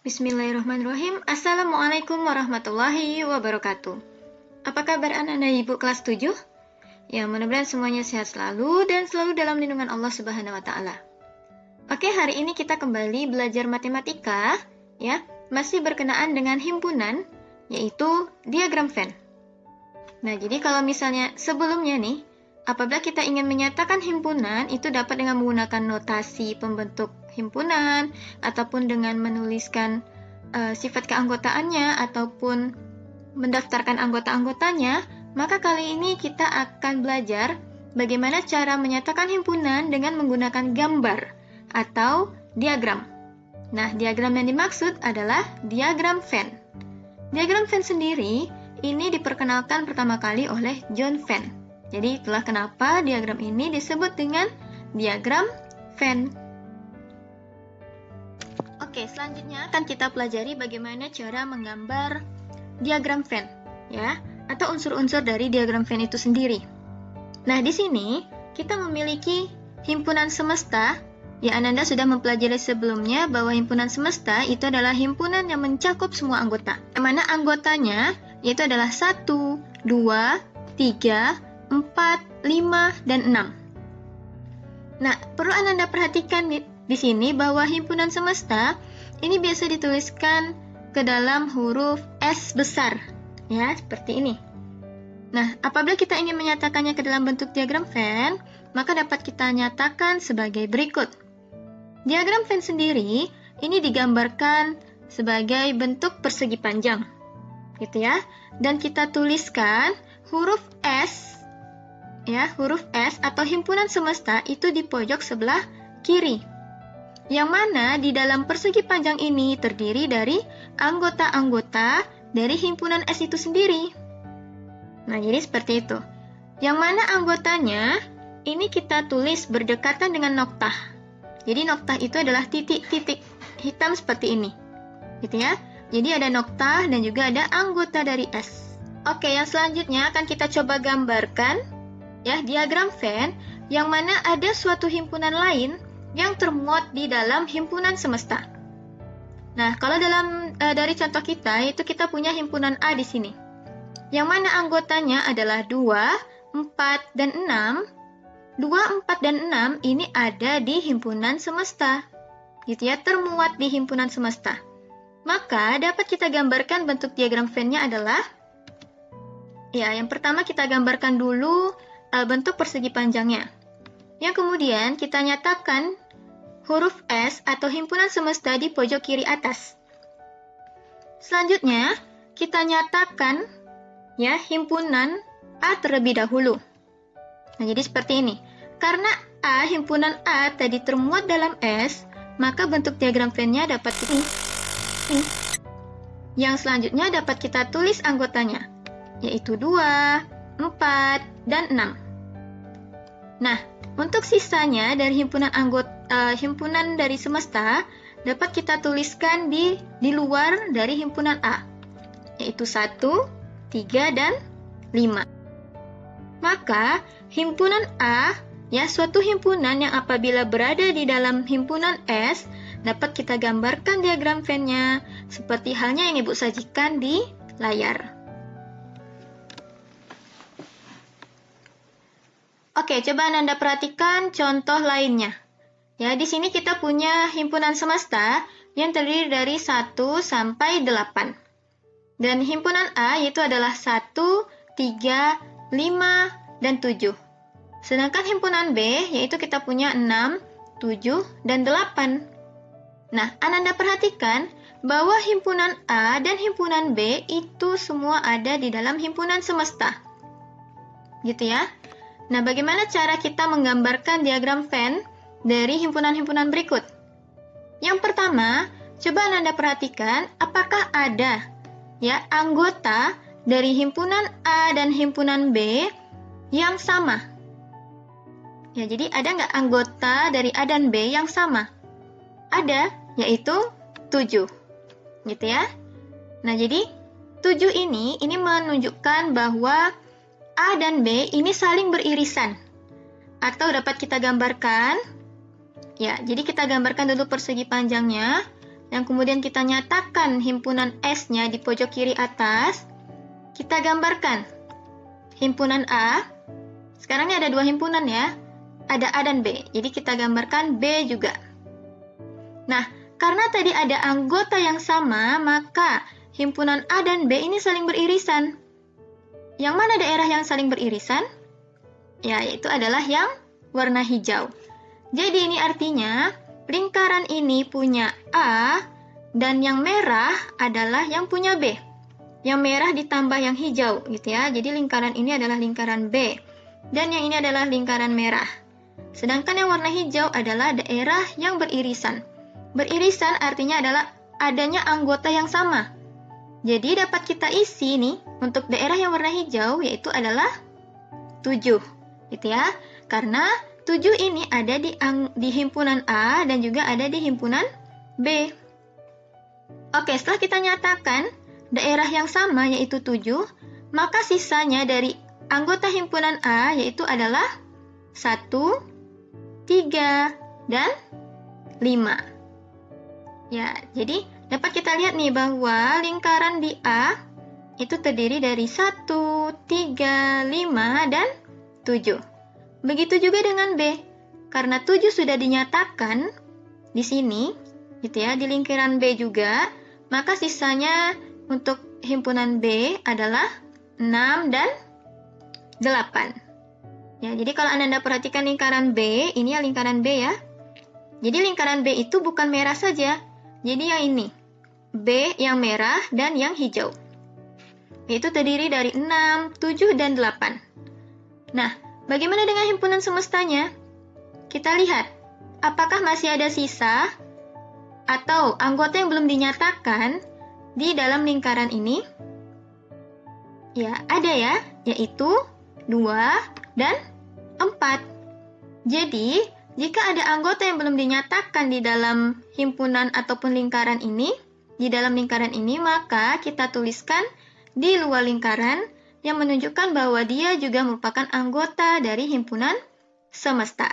Bismillahirrahmanirrahim. Assalamualaikum warahmatullahi wabarakatuh. Apa kabar anak-anak ibu kelas 7? Ya, mudah-mudahan semuanya sehat selalu dan selalu dalam lindungan Allah Subhanahu wa taala. Oke, hari ini kita kembali belajar matematika, ya. Masih berkenaan dengan himpunan, yaitu diagram Venn. Nah, jadi kalau misalnya sebelumnya nih, apabila kita ingin menyatakan himpunan, itu dapat dengan menggunakan notasi pembentuk himpunan, ataupun dengan menuliskan sifat keanggotaannya, ataupun mendaftarkan anggota-anggotanya. Maka kali ini kita akan belajar bagaimana cara menyatakan himpunan dengan menggunakan gambar atau diagram. Nah, diagram yang dimaksud adalah diagram Venn. Diagram Venn sendiri ini diperkenalkan pertama kali oleh John Venn. Jadi itulah kenapa diagram ini disebut dengan diagram Venn. Oke, selanjutnya akan kita pelajari bagaimana cara menggambar diagram Venn, ya, atau unsur-unsur dari diagram Venn itu sendiri. Nah, di sini kita memiliki himpunan semesta. Ya, Ananda sudah mempelajari sebelumnya bahwa himpunan semesta itu adalah himpunan yang mencakup semua anggota. Yang mana anggotanya yaitu adalah 1, 2, 3, 4, 5, dan 6. Nah, perlu Ananda perhatikan di sini bahwa himpunan semesta ini biasa dituliskan ke dalam huruf S besar, ya, seperti ini. Nah, apabila kita ingin menyatakannya ke dalam bentuk diagram Venn, maka dapat kita nyatakan sebagai berikut. Diagram Venn sendiri ini digambarkan sebagai bentuk persegi panjang, gitu ya. Dan kita tuliskan huruf S, ya, huruf S atau himpunan semesta itu di pojok sebelah kiri. Yang mana di dalam persegi panjang ini terdiri dari anggota-anggota dari himpunan S itu sendiri. Nah, jadi seperti itu. Yang mana anggotanya ini kita tulis berdekatan dengan noktah. Jadi noktah itu adalah titik-titik hitam seperti ini, gitu ya. Jadi ada noktah dan juga ada anggota dari S. Oke, yang selanjutnya akan kita coba gambarkan, ya, diagram Venn yang mana ada suatu himpunan lain yang termuat di dalam himpunan semesta. Nah, kalau dari contoh kita itu kita punya himpunan A di sini, yang mana anggotanya adalah 2, 4, dan 6. 2, 4, dan 6 ini ada di himpunan semesta, gitu ya, termuat di himpunan semesta. Maka dapat kita gambarkan bentuk diagram Venn-nya adalah, ya, yang pertama kita gambarkan dulu bentuk persegi panjangnya. Yang kemudian kita nyatakan huruf S atau himpunan semesta di pojok kiri atas. Selanjutnya kita nyatakan, ya, himpunan A terlebih dahulu. Nah, jadi seperti ini. Karena A, himpunan A tadi termuat dalam S, maka bentuk diagram Venn-nya dapat ini. Yang selanjutnya dapat kita tulis anggotanya, yaitu 2, 4, dan 6. Nah, untuk sisanya dari himpunan dari semesta dapat kita tuliskan di luar dari himpunan A, yaitu 1, 3, dan 5. Maka himpunan A, ya, suatu himpunan yang apabila berada di dalam himpunan S, dapat kita gambarkan diagram Venn-nya seperti halnya yang Ibu sajikan di layar. Oke, coba Anda perhatikan contoh lainnya. Ya, di sini kita punya himpunan semesta yang terdiri dari 1 sampai 8. Dan himpunan A yaitu adalah 1, 3, 5, dan 7. Sedangkan himpunan B yaitu kita punya 6, 7, dan 8. Nah, Ananda perhatikan bahwa himpunan A dan himpunan B itu semua ada di dalam himpunan semesta. Gitu ya. Nah, bagaimana cara kita menggambarkan diagram Venn dari himpunan-himpunan berikut? Yang pertama, coba Ananda perhatikan apakah ada, ya, anggota dari himpunan A dan himpunan B yang sama. Ya, jadi ada nggak anggota dari A dan B yang sama? Ada, yaitu 7. Gitu ya. Nah, jadi 7 ini menunjukkan bahwa A dan B ini saling beririsan. Atau dapat kita gambarkan, ya, jadi kita gambarkan dulu persegi panjangnya. yang kemudian kita nyatakan himpunan S-nya di pojok kiri atas, kita gambarkan himpunan A. Sekarang ini ada dua himpunan ya, ada A dan B. Jadi kita gambarkan B juga. Nah, karena tadi ada anggota yang sama, maka himpunan A dan B ini saling beririsan. Yang mana daerah yang saling beririsan? Ya, yaitu adalah yang warna hijau. Jadi ini artinya lingkaran ini punya A dan yang merah adalah yang punya B. Yang merah ditambah yang hijau gitu ya. Jadi lingkaran ini adalah lingkaran B dan yang ini adalah lingkaran merah. Sedangkan yang warna hijau adalah daerah yang beririsan. Beririsan artinya adalah adanya anggota yang sama. Jadi dapat kita isi nih untuk daerah yang warna hijau yaitu adalah 7 gitu ya. Karena 7 ini ada di himpunan A dan juga ada di himpunan B. Oke, setelah kita nyatakan daerah yang sama yaitu 7, maka sisanya dari anggota himpunan A yaitu adalah 1, 3, dan 5. Ya, jadi dapat kita lihat nih bahwa lingkaran di A itu terdiri dari 1, 3, 5, dan 7. Begitu juga dengan B. Karena 7 sudah dinyatakan di sini, gitu ya, di lingkaran B juga, maka sisanya untuk himpunan B adalah 6 dan 8. Ya, jadi kalau Anda perhatikan lingkaran B, ini ya lingkaran B ya. Jadi lingkaran B itu bukan merah saja. Jadi yang ini, B yang merah dan yang hijau. Itu terdiri dari 6, 7, dan 8. Nah, bagaimana dengan himpunan semestanya? Kita lihat, apakah masih ada sisa atau anggota yang belum dinyatakan di dalam lingkaran ini? Ya, ada ya, yaitu 2 dan 4. Jadi, jika ada anggota yang belum dinyatakan di dalam himpunan ataupun lingkaran ini, maka kita tuliskan di luar lingkaran yang menunjukkan bahwa dia juga merupakan anggota dari himpunan semesta.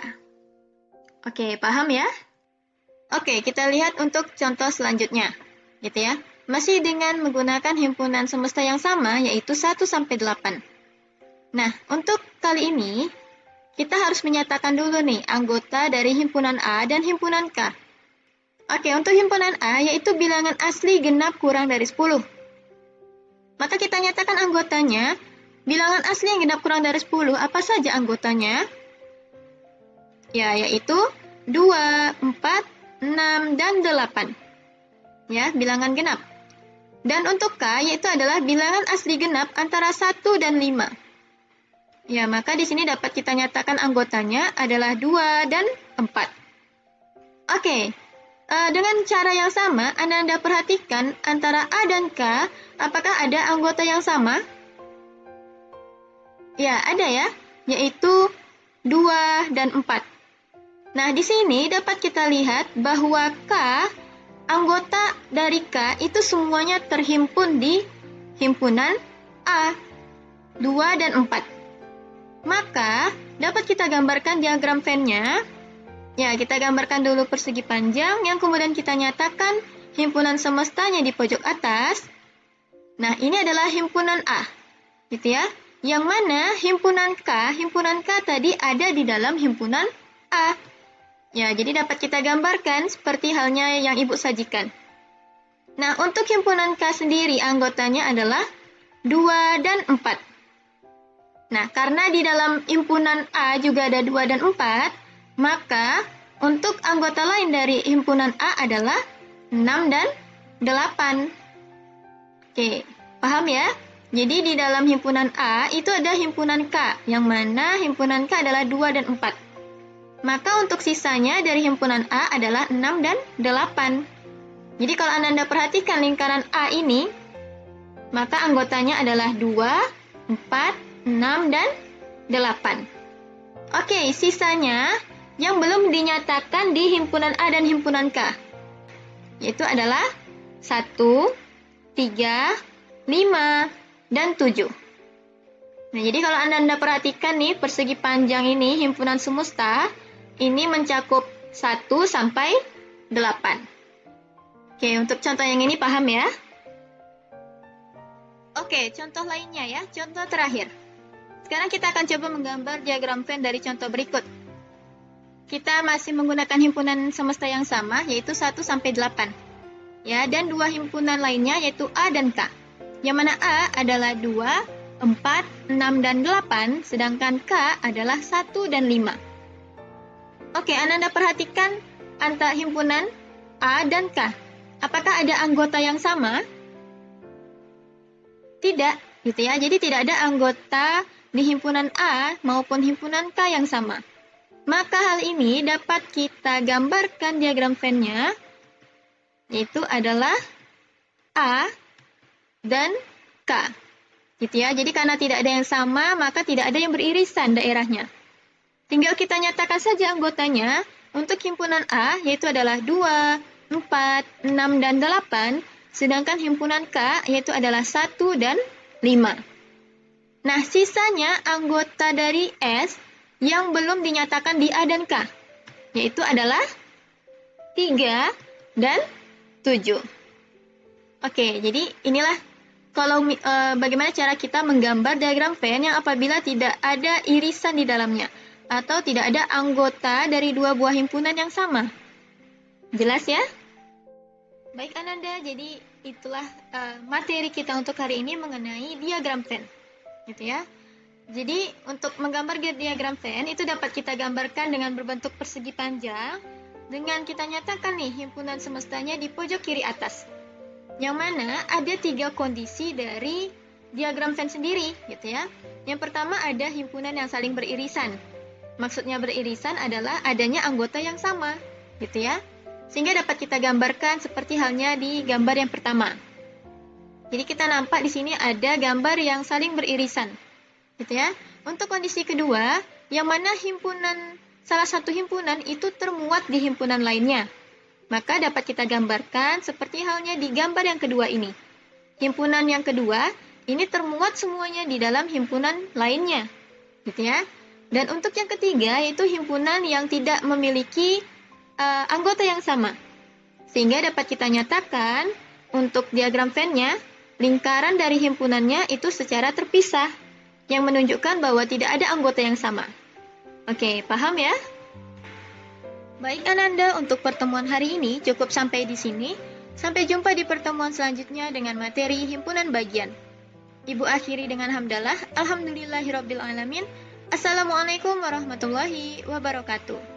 Oke, paham ya? Oke, kita lihat untuk contoh selanjutnya, gitu ya. Masih dengan menggunakan himpunan semesta yang sama, yaitu 1 sampai 8. Nah, untuk kali ini, kita harus menyatakan dulu nih anggota dari himpunan A dan himpunan K. Oke, untuk himpunan A yaitu bilangan asli genap kurang dari 10. Maka kita nyatakan anggotanya, bilangan asli yang genap kurang dari 10, apa saja anggotanya? Ya, yaitu 2, 4, 6, dan 8. Ya, bilangan genap. Dan untuk K yaitu adalah bilangan asli genap antara 1 dan 5. Ya, maka di sini dapat kita nyatakan anggotanya adalah 2 dan 4. Oke, dengan cara yang sama, Anda perhatikan antara A dan K, apakah ada anggota yang sama? Ya, ada ya, yaitu 2 dan 4. Nah, di sini dapat kita lihat bahwa K, anggota dari K itu semuanya terhimpun di himpunan A, 2 dan 4. Maka, dapat kita gambarkan diagram Venn-nya. Ya, kita gambarkan dulu persegi panjang yang kemudian kita nyatakan himpunan semestanya di pojok atas. Nah, ini adalah himpunan A, gitu ya. Yang mana himpunan K tadi ada di dalam himpunan A. Ya, jadi dapat kita gambarkan seperti halnya yang Ibu sajikan. Nah, untuk himpunan K sendiri anggotanya adalah 2 dan 4. Nah, karena di dalam himpunan A juga ada 2 dan 4, maka untuk anggota lain dari himpunan A adalah 6 dan 8. Oke, paham ya? Jadi di dalam himpunan A itu ada himpunan K, yang mana himpunan K adalah 2 dan 4. Maka untuk sisanya dari himpunan A adalah 6 dan 8. Jadi kalau Anda perhatikan lingkaran A ini, maka anggotanya adalah 2, 4, 6, dan 8. Oke, sisanya yang belum dinyatakan di himpunan A dan himpunan K, yaitu adalah 1, 3, 5, dan 7. Nah, jadi kalau Anda perhatikan nih, persegi panjang ini, himpunan semesta, ini mencakup 1 sampai 8. Oke, untuk contoh yang ini paham ya? Oke, contoh lainnya ya, contoh terakhir. Sekarang kita akan coba menggambar diagram Venn dari contoh berikut. Kita masih menggunakan himpunan semesta yang sama, yaitu 1 sampai 8. Ya, dan dua himpunan lainnya yaitu A dan K. Yang mana A adalah 2, 4, 6, dan 8, sedangkan K adalah 1 dan 5. Oke, Ananda perhatikan antara himpunan A dan K. Apakah ada anggota yang sama? Tidak, gitu ya. Jadi tidak ada anggota di himpunan A maupun himpunan K yang sama. Maka hal ini dapat kita gambarkan diagram Venn-nya, yaitu adalah A dan K. Gitu ya. Jadi karena tidak ada yang sama, maka tidak ada yang beririsan daerahnya. Tinggal kita nyatakan saja anggotanya. Untuk himpunan A, yaitu adalah 2, 4, 6, dan 8, sedangkan himpunan K, yaitu adalah 1 dan 5. Nah, sisanya anggota dari S yang belum dinyatakan di A dan K, yaitu adalah 3 dan 7. Oke, jadi inilah bagaimana cara kita menggambar diagram Venn yang apabila tidak ada irisan di dalamnya, atau tidak ada anggota dari dua buah himpunan yang sama. Jelas ya? Baik Ananda, jadi itulah materi kita untuk hari ini mengenai diagram Venn. Gitu ya. Jadi untuk menggambar diagram Venn itu dapat kita gambarkan dengan berbentuk persegi panjang dengan kita nyatakan nih himpunan semestanya di pojok kiri atas. Yang mana ada 3 kondisi dari diagram Venn sendiri, gitu ya. Yang pertama ada himpunan yang saling beririsan. Maksudnya beririsan adalah adanya anggota yang sama, gitu ya. Sehingga dapat kita gambarkan seperti halnya di gambar yang pertama. Jadi kita nampak di sini ada gambar yang saling beririsan, gitu ya. Untuk kondisi kedua, yang mana salah satu himpunan itu termuat di himpunan lainnya. Maka dapat kita gambarkan seperti halnya di gambar yang kedua ini. Himpunan yang kedua ini termuat semuanya di dalam himpunan lainnya, gitu ya. Dan untuk yang ketiga yaitu himpunan yang tidak memiliki anggota yang sama. Sehingga dapat kita nyatakan untuk diagram Venn-nya, lingkaran dari himpunannya itu secara terpisah, yang menunjukkan bahwa tidak ada anggota yang sama. Oke, paham ya? Baik Ananda, untuk pertemuan hari ini cukup sampai di sini. Sampai jumpa di pertemuan selanjutnya dengan materi himpunan bagian. Ibu akhiri dengan hamdalah. Alhamdulillahirabbil alamin. Assalamualaikum warahmatullahi wabarakatuh.